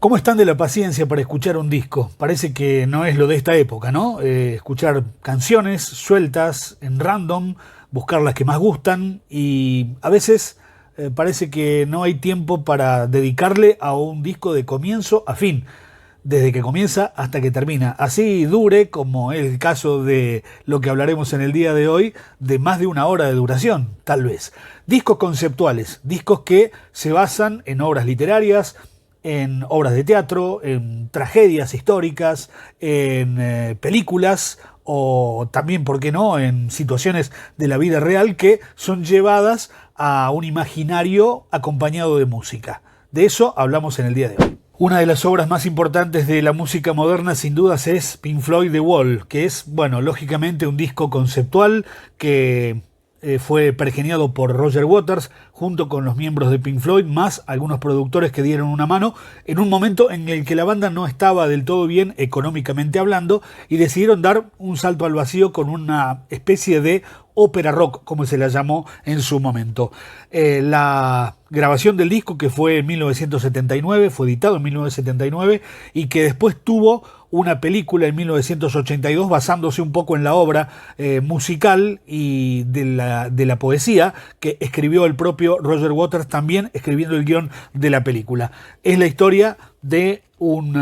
¿Cómo están de la paciencia para escuchar un disco? Parece que no es lo de esta época, ¿no? Escuchar canciones sueltas en random, buscar las que más gustan y a veces parece que no hay tiempo para dedicarle a un disco de comienzo a fin, desde que comienza hasta que termina. Así dure, como es el caso de lo que hablaremos en el día de hoy, de más de una hora de duración, tal vez. Discos conceptuales, discos que se basan en obras literarias, en obras de teatro, en tragedias históricas, en películas o también, ¿por qué no?, en situaciones de la vida real que son llevadas a un imaginario acompañado de música. De eso hablamos en el día de hoy. Una de las obras más importantes de la música moderna sin dudas es Pink Floyd The Wall, que es, bueno, lógicamente un disco conceptual que fue pergeniado por Roger Waters junto con los miembros de Pink Floyd, más algunos productores que dieron una mano en un momento en el que la banda no estaba del todo bien económicamente hablando y decidieron dar un salto al vacío con una especie de ópera rock, como se la llamó en su momento. La grabación del disco, que fue en 1979, fue editado en 1979 y que después tuvo una película en 1982 basándose un poco en la obra musical y de la poesía que escribió el propio Roger Waters, también escribiendo el guión de la película. Es la historia de un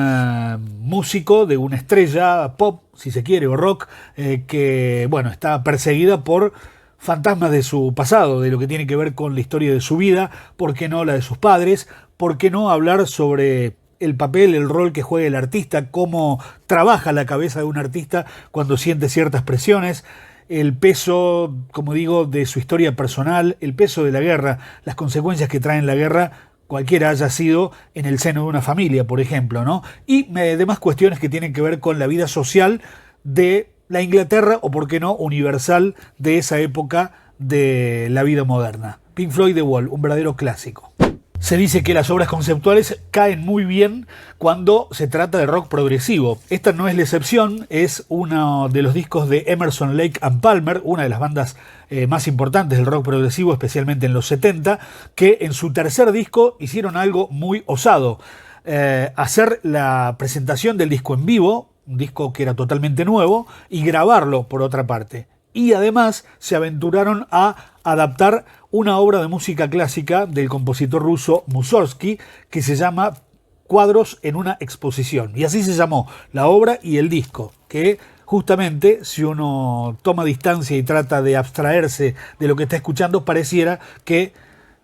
músico, de una estrella pop, si se quiere, o rock, que, bueno, está perseguida por fantasmas de su pasado, de lo que tiene que ver con la historia de su vida, por qué no la de sus padres, por qué no hablar sobre el papel, el rol que juega el artista, cómo trabaja la cabeza de un artista cuando siente ciertas presiones, el peso, como digo, de su historia personal, el peso de la guerra, las consecuencias que trae la guerra, cualquiera haya sido en el seno de una familia, por ejemplo, ¿no? Y demás cuestiones que tienen que ver con la vida social de la Inglaterra, o por qué no, universal, de esa época de la vida moderna. Pink Floyd The Wall, un verdadero clásico. Se dice que las obras conceptuales caen muy bien cuando se trata de rock progresivo. Esta no es la excepción, es uno de los discos de Emerson, Lake and Palmer, una de las bandas más importantes del rock progresivo, especialmente en los 70, que en su tercer disco hicieron algo muy osado. Hacer la presentación del disco en vivo, un disco que era totalmente nuevo, y grabarlo por otra parte. Y además se aventuraron a adaptar una obra de música clásica del compositor ruso Mussorgsky que se llama Cuadros en una exposición. Y así se llamó la obra y el disco, que justamente si uno toma distancia y trata de abstraerse de lo que está escuchando, pareciera que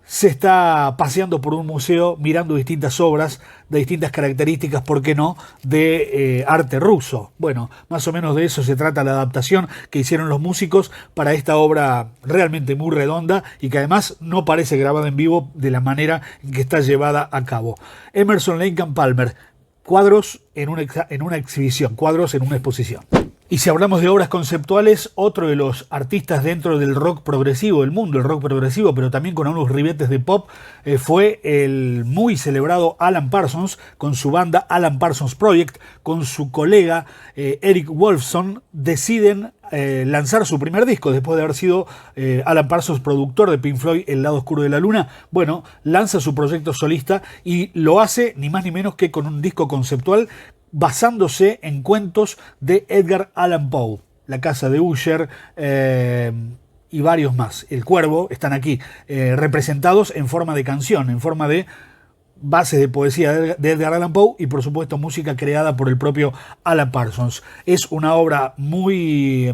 se está paseando por un museo mirando distintas obras de distintas características, ¿por qué no?, de arte ruso. Bueno, más o menos de eso se trata la adaptación que hicieron los músicos para esta obra realmente muy redonda y que además no parece grabada en vivo de la manera en que está llevada a cabo. Emerson, Lake and Palmer, Cuadros en una exhibición, Cuadros en una exposición. Y si hablamos de obras conceptuales, otro de los artistas dentro del rock progresivo, del mundo del rock progresivo, pero también con unos ribetes de pop, fue el muy celebrado Alan Parsons, con su banda Alan Parsons Project, con su colega Eric Wolfson, deciden lanzar su primer disco, después de haber sido Alan Parsons productor de Pink Floyd, El lado oscuro de la luna. Bueno, lanza su proyecto solista y lo hace ni más ni menos que con un disco conceptual basándose en cuentos de Edgar Allan Poe, La casa de Usher y varios más. El Cuervo están aquí representados en forma de canción, en forma de bases de poesía de Edgar Allan Poe y por supuesto música creada por el propio Alan Parsons. Es una obra muy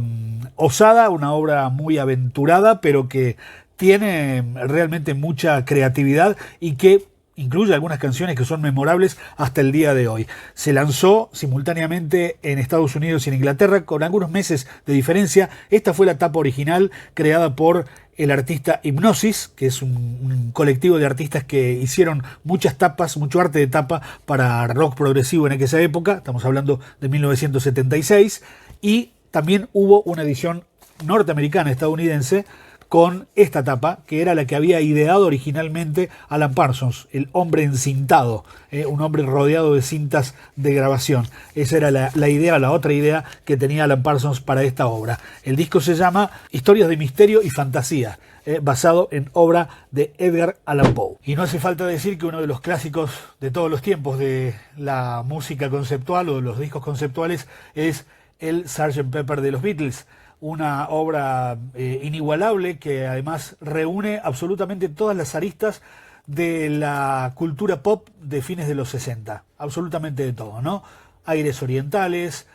osada, una obra muy aventurada, pero que tiene realmente mucha creatividad y que incluye algunas canciones que son memorables hasta el día de hoy. Se lanzó simultáneamente en Estados Unidos y en Inglaterra con algunos meses de diferencia. Esta fue la tapa original creada por el artista Hipnosis, que es un colectivo de artistas que hicieron muchas tapas, mucho arte de tapa para rock progresivo en aquella época. Estamos hablando de 1976. Y también hubo una edición norteamericana, estadounidense, con esta tapa, que era la que había ideado originalmente Alan Parsons, el hombre encintado, un hombre rodeado de cintas de grabación. Esa era la idea, la otra idea que tenía Alan Parsons para esta obra. El disco se llama Historias de Misterio y Fantasía, basado en obra de Edgar Allan Poe. Y no hace falta decir que uno de los clásicos de todos los tiempos de la música conceptual o de los discos conceptuales es el Sgt. Pepper de los Beatles, una obra inigualable que además reúne absolutamente todas las aristas de la cultura pop de fines de los 60, absolutamente de todo, ¿no? Aires orientales,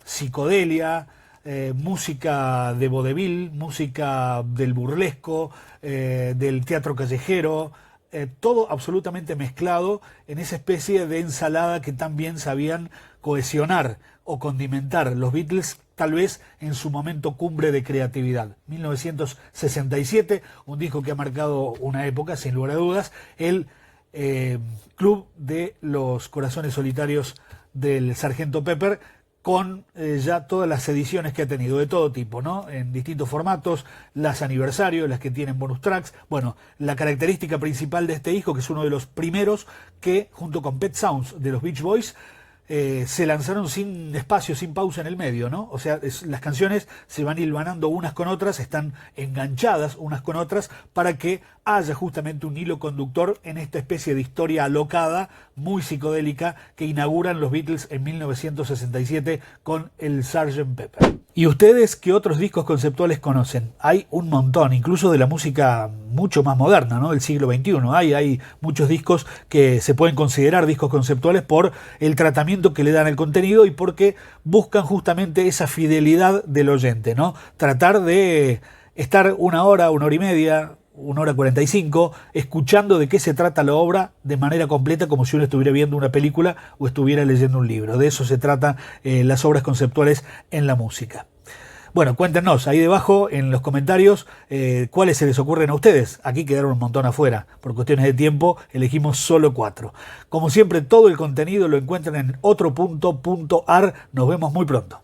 psicodelia, música de vodevil, música del burlesco, del teatro callejero, todo absolutamente mezclado en esa especie de ensalada que tan bien sabían cohesionar o condimentar los Beatles, tal vez en su momento cumbre de creatividad. 1967, un disco que ha marcado una época, sin lugar a dudas, el Club de los Corazones Solitarios del Sargento Pepper, con ya todas las ediciones que ha tenido, de todo tipo, ¿no? En distintos formatos, las aniversarios, las que tienen bonus tracks. Bueno, la característica principal de este disco, que es uno de los primeros que, junto con Pet Sounds de los Beach Boys, se lanzaron sin espacio, sin pausa en el medio, ¿no? O sea, las canciones se van hilvanando unas con otras, están enganchadas unas con otras para que haya justamente un hilo conductor en esta especie de historia alocada, muy psicodélica, que inauguran los Beatles en 1967 con el Sgt. Pepper. ¿Y ustedes qué otros discos conceptuales conocen? Hay un montón, incluso de la música mucho más moderna, ¿no? Del siglo XXI. Hay muchos discos que se pueden considerar discos conceptuales por el tratamiento que le dan al contenido y porque buscan justamente esa fidelidad del oyente, ¿no? Tratar de estar una hora y media, 1 hora 45, escuchando de qué se trata la obra de manera completa, como si uno estuviera viendo una película o estuviera leyendo un libro. De eso se trata las obras conceptuales en la música. Bueno, cuéntenos ahí debajo en los comentarios cuáles se les ocurren a ustedes. Aquí quedaron un montón afuera. Por cuestiones de tiempo elegimos solo 4. Como siempre, todo el contenido lo encuentran en otro.ar. Nos vemos muy pronto.